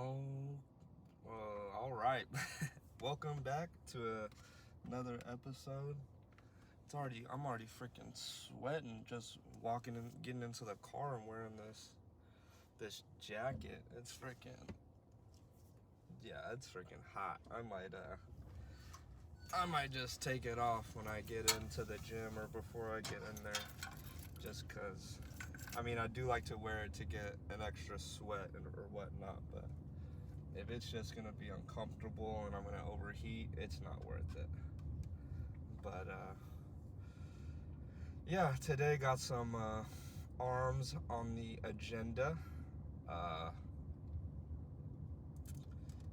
Oh, all right. Welcome back to another episode. I'm already freaking sweating just walking and getting into the car and wearing this jacket. It's freaking hot. I might just take it off when I get into the gym or before I get in there, just cause. I mean, I do like to wear it to get an extra sweat or whatnot, but if it's just gonna be uncomfortable and I'm gonna overheat, it's not worth it. But yeah, today got some arms on the agenda. Uh,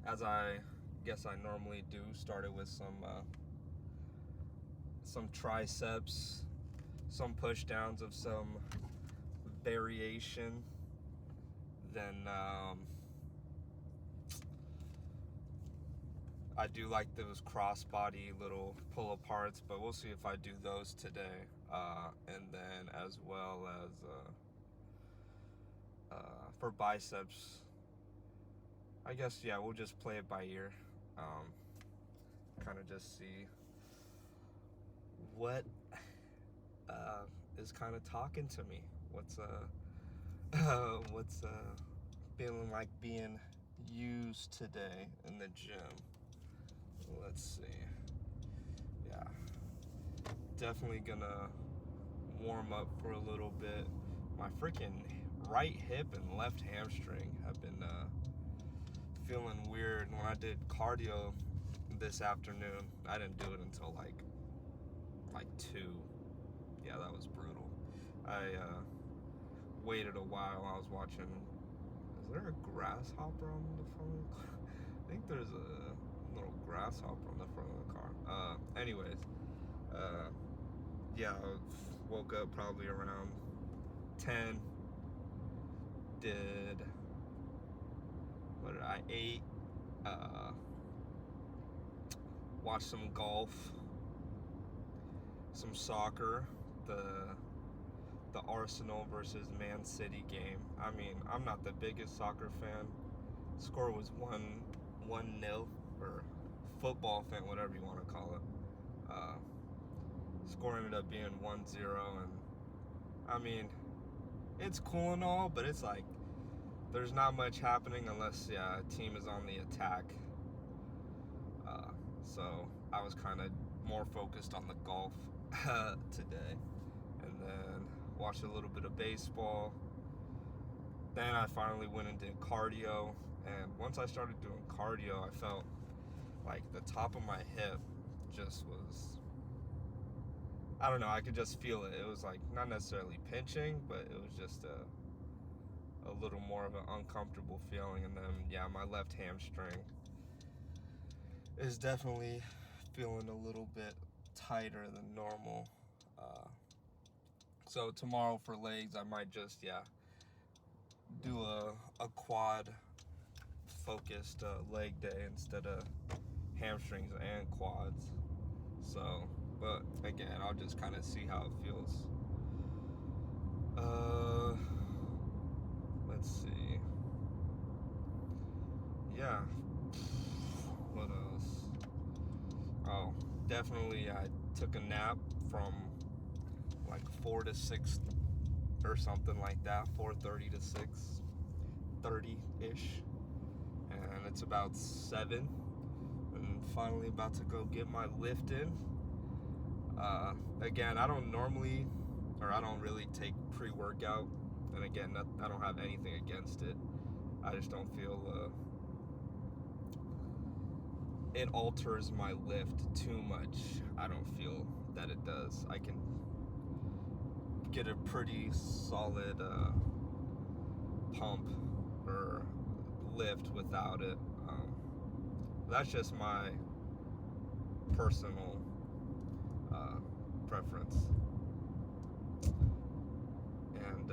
as I guess I normally do, started with some triceps, some push downs of some variation. Then I do like those crossbody little pull aparts, but we'll see if I do those today. And then as well as for biceps, I guess, yeah, we'll just play it by ear. Kind of just see what is kind of talking to me. What's feeling like being used today in the gym. Let's see. Yeah, definitely gonna warm up for a little bit. My freaking right hip and left hamstring have been feeling weird. When I did cardio this afternoon, I didn't do it until like 2. Yeah, that was brutal. I waited a while. I was watching. Is there a grasshopper on the front of the car? I think there's a little grasshopper on the front of the car. Anyways, yeah, I woke up probably around 10. What did I ate? Watched some golf, some soccer, the Arsenal versus Man City game. I mean, I'm not the biggest soccer fan. Score was 1-0, or football fan, whatever you want to call it. Score ended up being 1-0, and I mean, it's cool and all, but it's like there's not much happening unless a team is on the attack. So I was kind of more focused on the golf today, and then watched a little bit of baseball. Then I finally went and did cardio, and once I started doing cardio, I felt like the top of my hip just was, I don't know, I could just feel it. It was like not necessarily pinching, but it was just a little more of an uncomfortable feeling. And then my left hamstring is definitely feeling a little bit tighter than normal. So tomorrow for legs, I might just do a quad focused leg day instead of hamstrings and quads. So, but again, I'll just kind of see how it feels. Let's see. Yeah. What else? Oh, definitely I took a nap from like 4 to 6 or something like that, 4:30 to 6:30-ish. And it's about 7. And finally about to go get my lift in. Again, I don't really take pre-workout. And again, I don't have anything against it. I just don't feel it alters my lift too much. I don't feel that it does. I can get a pretty solid pump or lift without it. That's just my personal preference. And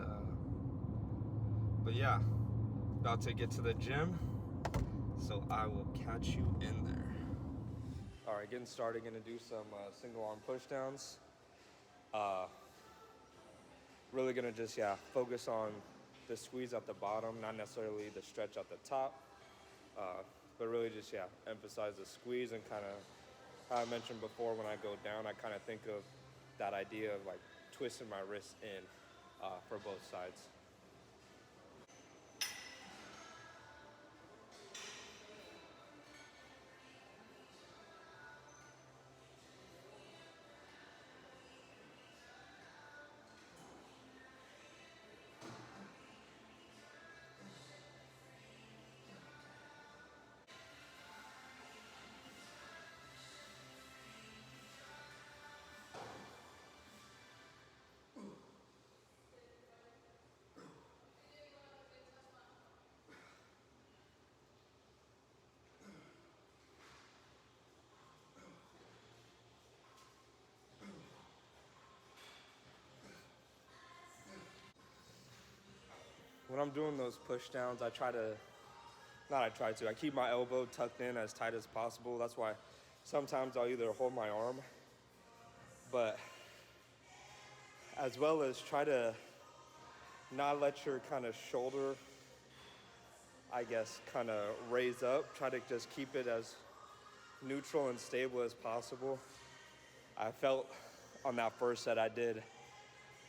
but yeah, about to get to the gym, so I will catch you in there. All right, getting started. Gonna do some single arm push downs. Really gonna just focus on the squeeze at the bottom, not necessarily the stretch at the top. But really just, yeah, emphasize the squeeze, and kind of how I mentioned before, when I go down, I kind of think of that idea of like twisting my wrist in for both sides. When I'm doing those push downs, I keep my elbow tucked in as tight as possible. That's why sometimes I'll either hold my arm, but as well as try to not let your kind of shoulder, I guess, kind of raise up. Try to just keep it as neutral and stable as possible. I felt on that first set I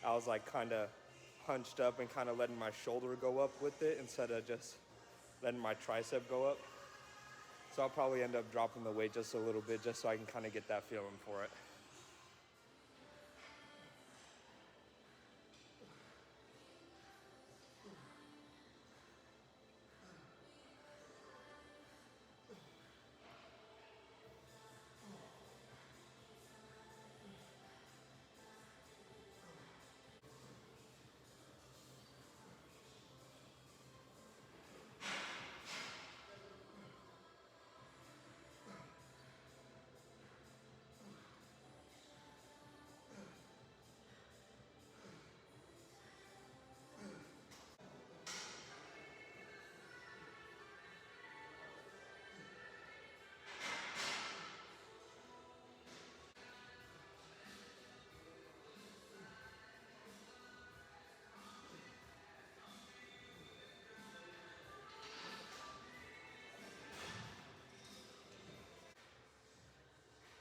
was like kind of hunched up and kind of letting my shoulder go up with it instead of just letting my tricep go up. So I'll probably end up dropping the weight just a little bit just so I can kind of get that feeling for it.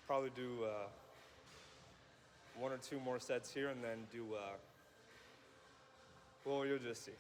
Probably do one or two more sets here, and then do, well, you'll just see.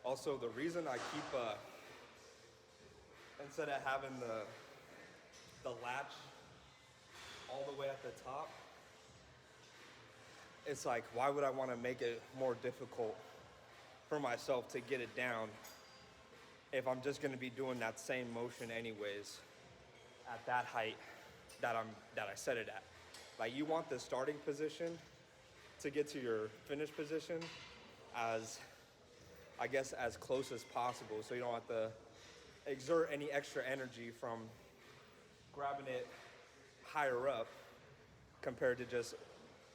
Also, the reason I keep, instead of having the latch all the way at the top, it's like, why would I want to make it more difficult for myself to get it down if I'm just going to be doing that same motion anyways at that height that I set it at? Like, you want the starting position to get to your finish position as, I guess, as close as possible, so you don't have to exert any extra energy from grabbing it higher up compared to just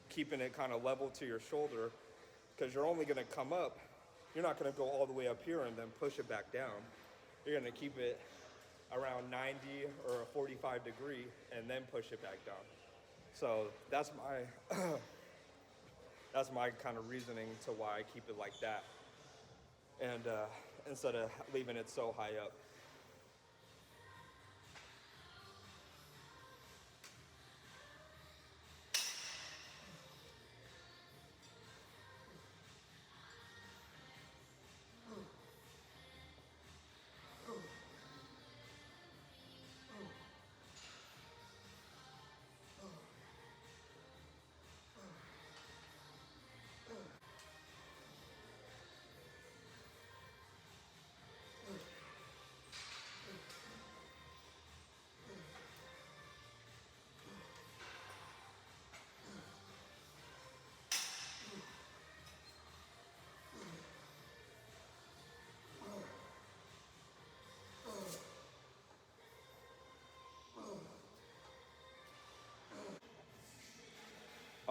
keeping it kind of level to your shoulder, because you're only going to come up. You're not going to go all the way up here and then push it back down. You're going to keep it around 90 or a 45 degree and then push it back down. So that's my that's my kind of reasoning to why I keep it like that, and instead of leaving it so high up.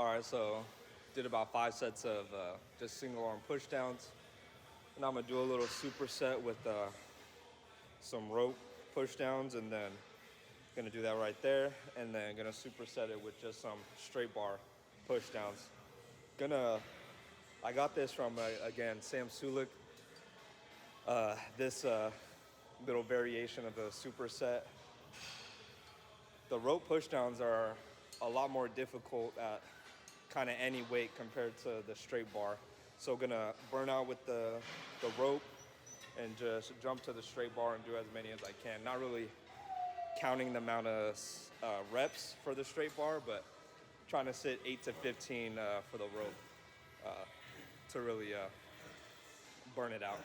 All right, so did about 5 sets of just single arm push downs. And I'm gonna do a little superset with some rope push downs, and then gonna do that right there, and then gonna superset it with just some straight bar push downs. I got this from again Sam Sulik. This little variation of the superset. The rope push downs are a lot more difficult at kind of any weight compared to the straight bar. So gonna burn out with the rope and just jump to the straight bar and do as many as I can. Not really counting the amount of reps for the straight bar, but trying to sit 8 to 15 for the rope to really burn it out.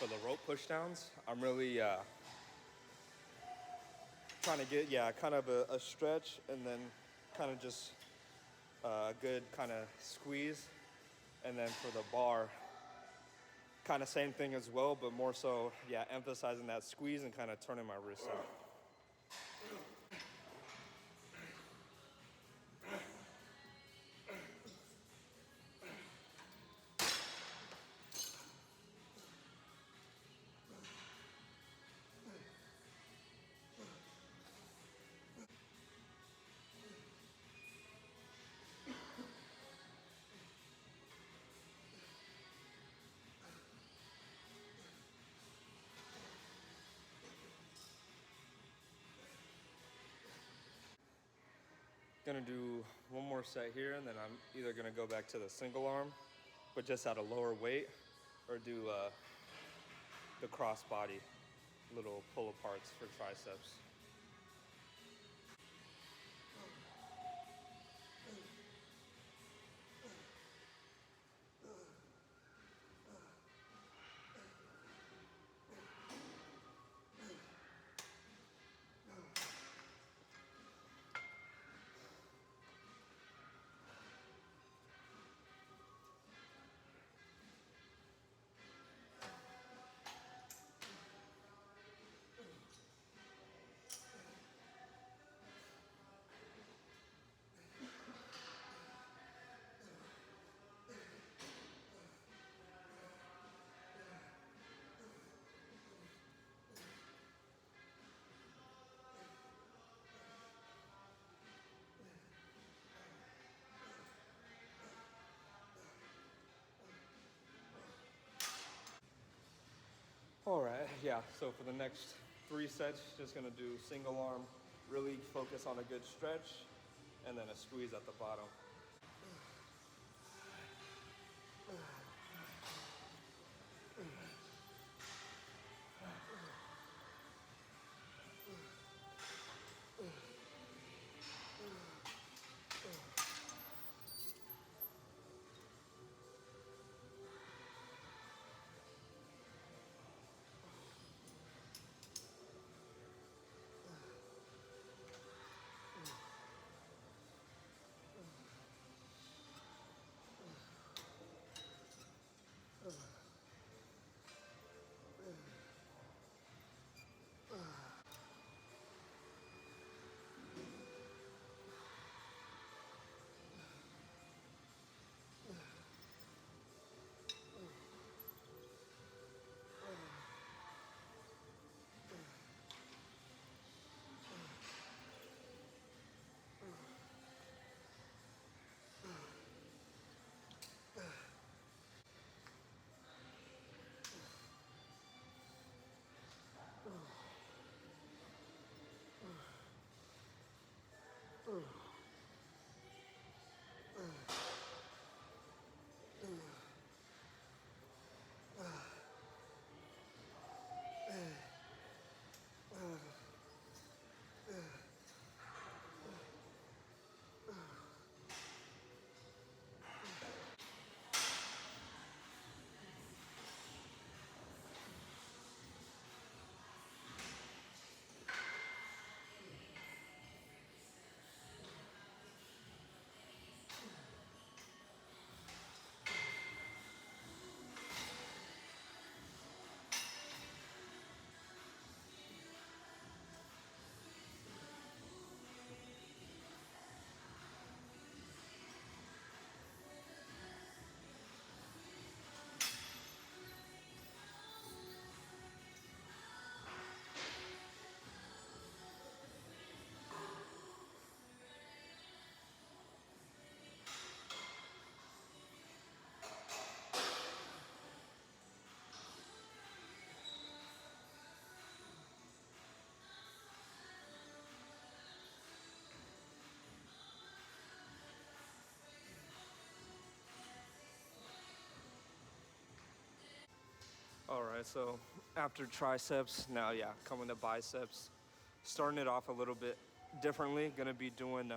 For the rope pushdowns, I'm really trying to get, kind of a stretch, and then kind of just a good kind of squeeze. And then for the bar, kind of same thing as well, but more so, emphasizing that squeeze and kind of turning my wrists out. Gonna do one more set here, and then I'm either gonna go back to the single arm, but just at a lower weight, or do the cross body little pull aparts for triceps. All right, so for the next 3 sets, just gonna do single arm, really focus on a good stretch, and then a squeeze at the bottom. All right, so after triceps, now coming to biceps. Starting it off a little bit differently. Gonna be doing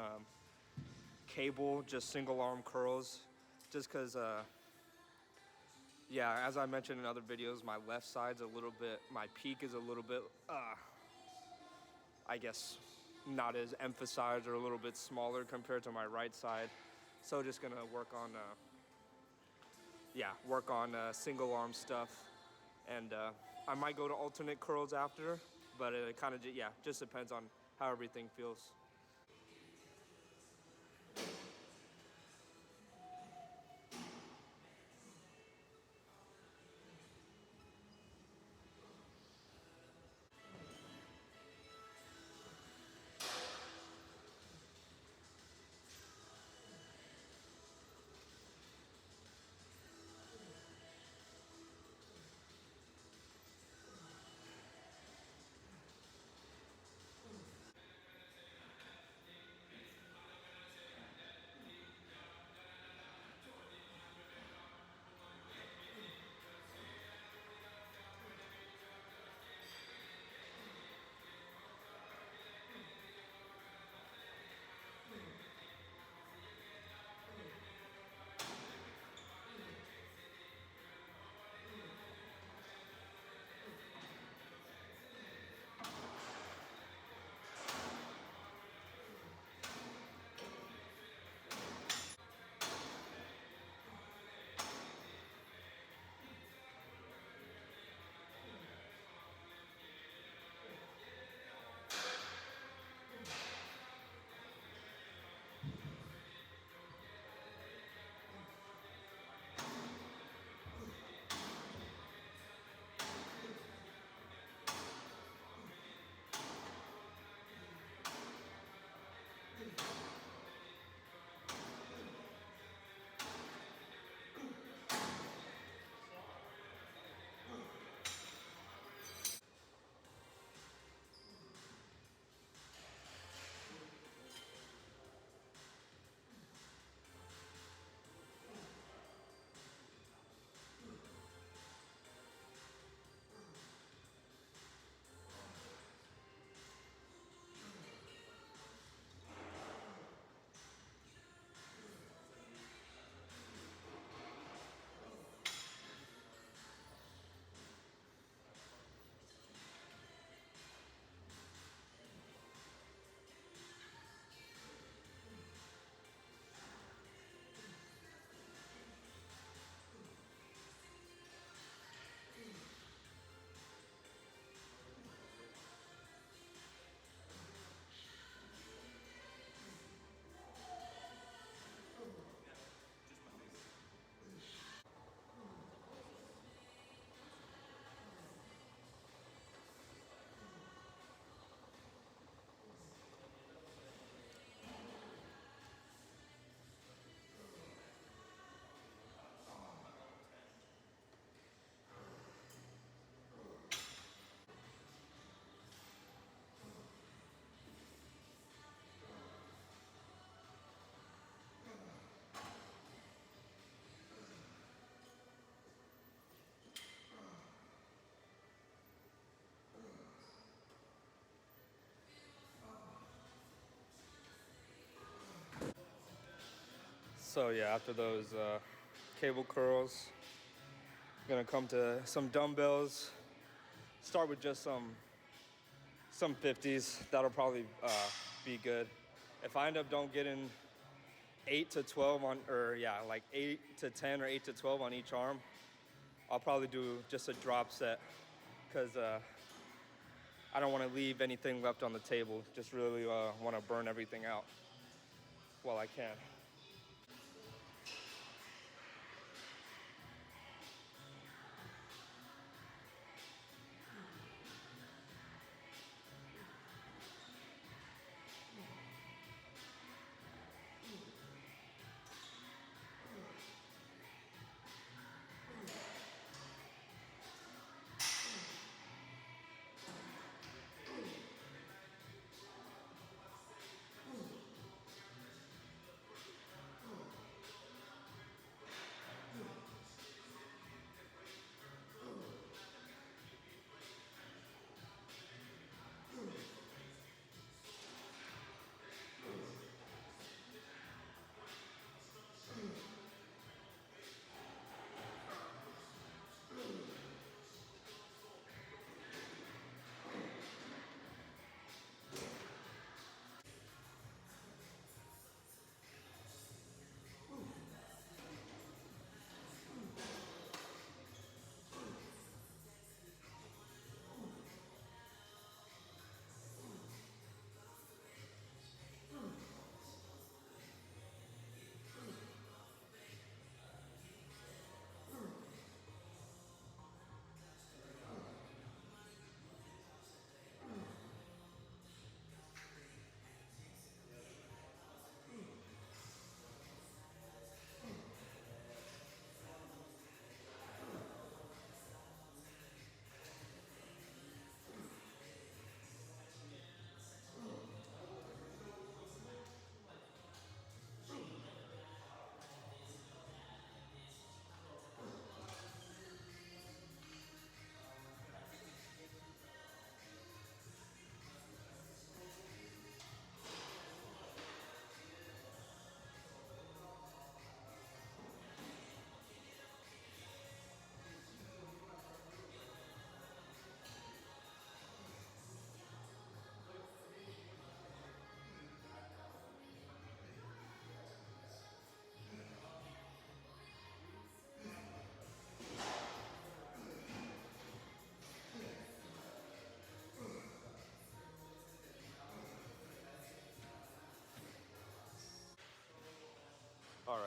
cable, just single arm curls, just because, as I mentioned in other videos, my left side's a little bit, my peak is a little bit, I guess, not as emphasized or a little bit smaller compared to my right side. So just gonna work on, single arm stuff. And I might go to alternate curls after, but it kind of, just depends on how everything feels. So after those cable curls, gonna come to some dumbbells. Start with just some 50s. That'll probably be good. If I end up don't getting 8 to 12 on, or like 8 to 10 or 8 to 12 on each arm, I'll probably do just a drop set, because I don't want to leave anything left on the table. Just really want to burn everything out while I can.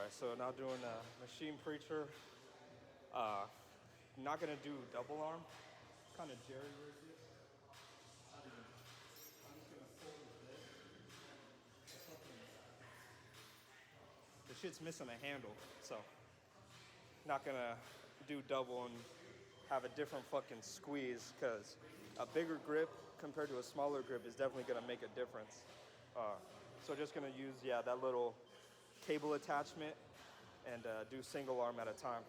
right, so now doing a machine preacher. Not gonna do double arm. Kind of jerry rigged it. I'm just gonna pull this. The shit's missing a handle, so not gonna do double and have a different fucking squeeze, because a bigger grip compared to a smaller grip is definitely gonna make a difference. So just gonna use, yeah, that little cable attachment and do single arm at a time.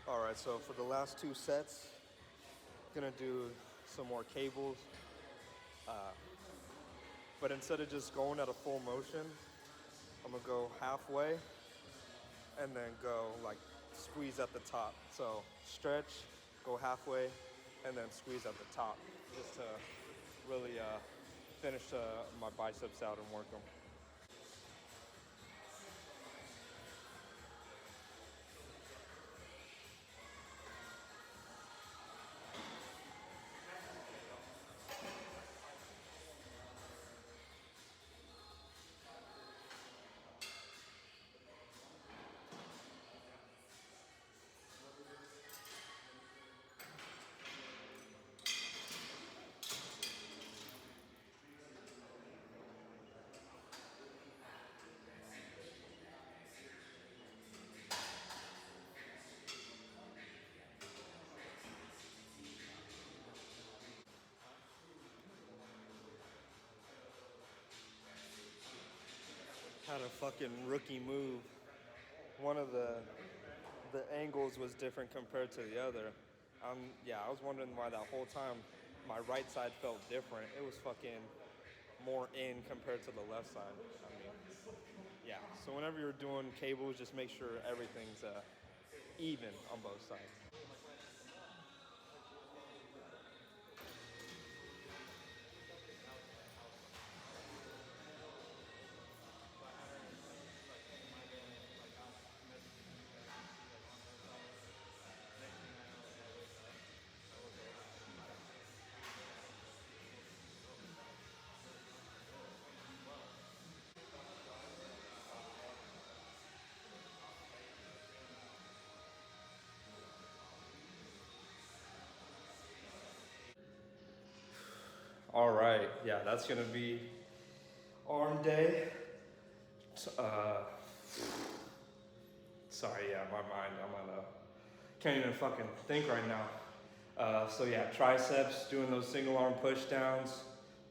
All right, so for the last 2 sets, gonna do some more cables, but instead of just going at a full motion, I'm gonna go halfway and then go like squeeze at the top. So stretch, go halfway, and then squeeze at the top, just to really finish my biceps out and work them. Had a fucking rookie move. One of the angles was different compared to the other. Yeah, I was wondering why that whole time my right side felt different. It was fucking more in compared to the left side. I mean, yeah. So whenever you're doing cables, just make sure everything's even on both sides. All right, yeah, that's gonna be arm day. Uh, Sorry, yeah, my mind, I'm on a, can't even fucking think right now. So yeah, triceps, doing those single arm push downs,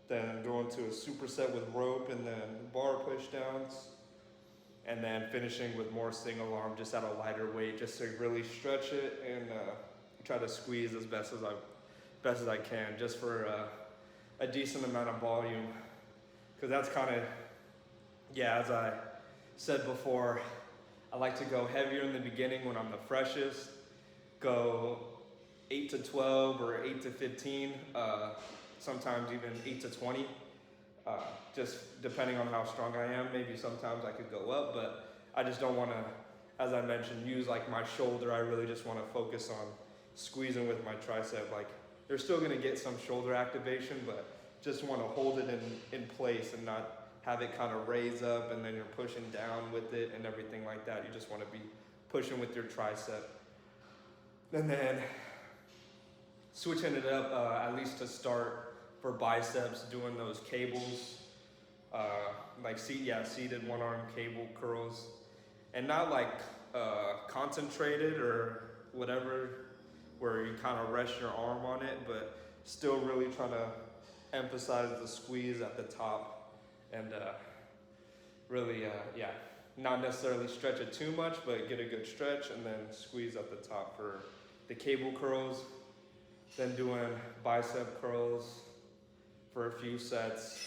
then going to a superset with rope and then bar push downs, and then finishing with more single arm just at a lighter weight, just to really stretch it and try to squeeze as best as I can, just for a decent amount of volume. Because that's kind of, yeah, as I said before, I like to go heavier in the beginning when I'm the freshest, go 8 to 12 or 8 to 15, sometimes even 8 to 20, just depending on how strong I am. Maybe sometimes I could go up, but I just don't want to as I mentioned, use like my shoulder. I really just want to focus on squeezing with my tricep. Like they're still gonna get some shoulder activation, but just want to hold it in place and not have it kind of raise up and then you're pushing down with it and everything like that. You just want to be pushing with your tricep. And then switching it up, at least to start for biceps, doing those cables, like seated one arm cable curls, and not like concentrated or whatever, where you kind of rest your arm on it, but still really trying to emphasize the squeeze at the top. And really, yeah, not necessarily stretch it too much, but get a good stretch and then squeeze at the top for the cable curls. Then doing bicep curls for a few sets.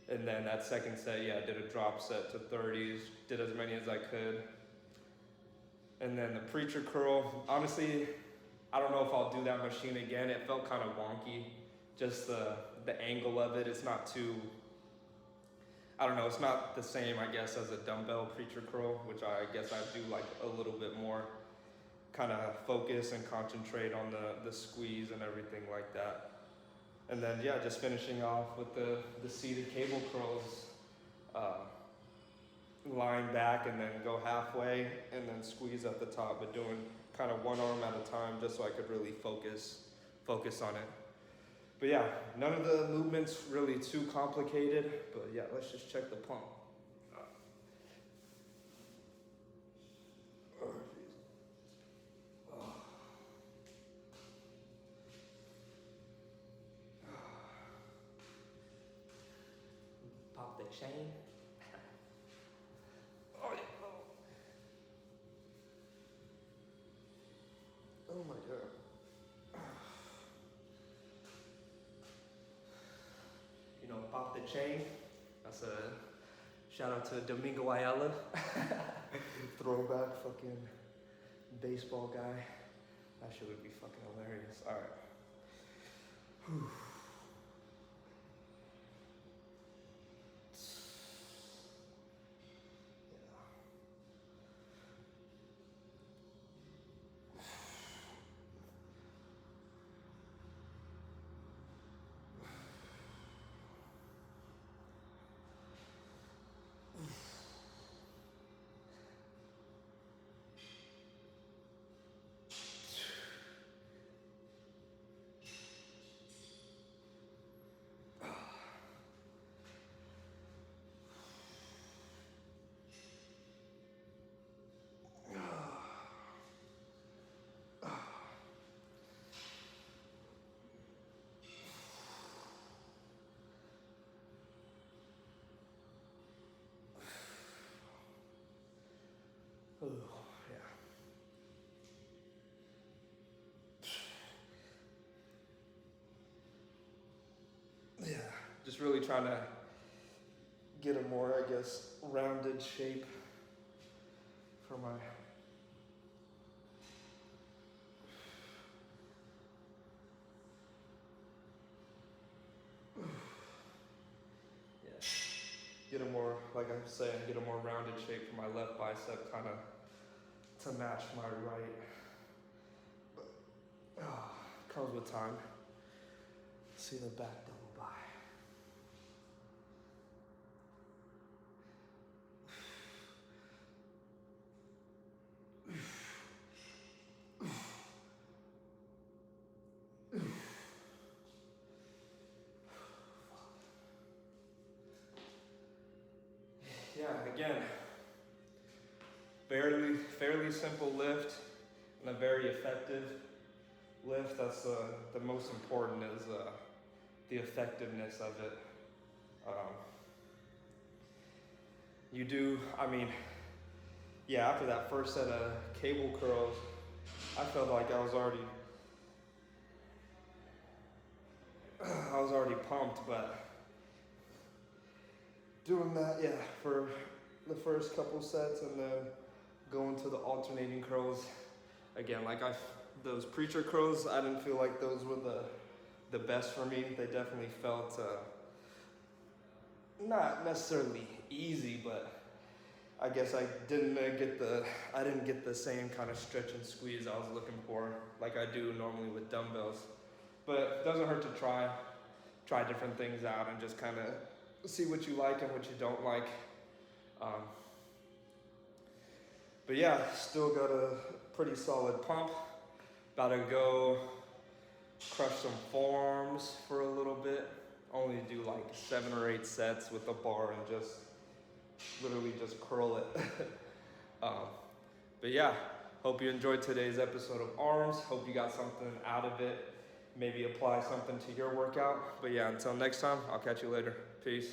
And then that second set, yeah, I did a drop set to 30s, did as many as I could. And then the preacher curl, honestly, I don't know if I'll do that machine again. It felt kind of wonky, just the angle of it. It's not too, I don't know, it's not the same, I guess, as a dumbbell preacher curl, which I guess I do like a little bit more, kind of focus and concentrate on the squeeze and everything like that. And then, yeah, just finishing off with the seated cable curls, lying back and then go halfway and then squeeze at the top, but doing kind of one arm at a time just so I could really focus on it. But yeah, none of the movements really too complicated, but yeah, let's just check the pump. Pop the chain. Oh, yeah. Oh my God. Pop the chain. That's a shout out to Domingo Ayala. Throwback fucking baseball guy. That shit would be fucking hilarious. All right. Whew. Oh, yeah. Yeah, just really trying to get a more, I guess, rounded shape for my get a more, like I'm saying, get a more rounded shape for my left bicep, kind of to match my right. But comes with time. See the back double by. Yeah, again, fairly simple lift and a very effective lift. That's the most important is the effectiveness of it. You do, I mean, yeah, after that first set of cable curls, I felt like I was already pumped, but doing that, yeah, for the first couple sets and then going to the alternating curls. Again, like those preacher curls, I didn't feel like those were the best for me. They definitely felt not necessarily easy, but I guess I didn't get the same kind of stretch and squeeze I was looking for like I do normally with dumbbells. But it doesn't hurt to try different things out and just kind of see what you like and what you don't like. But yeah, still got a pretty solid pump. About to go crush some forearms for a little bit. Only do like 7 or 8 sets with the bar and just literally just curl it. But yeah, hope you enjoyed today's episode of arms. Hope you got something out of it. Maybe apply something to your workout. But yeah, until next time, I'll catch you later. Peace.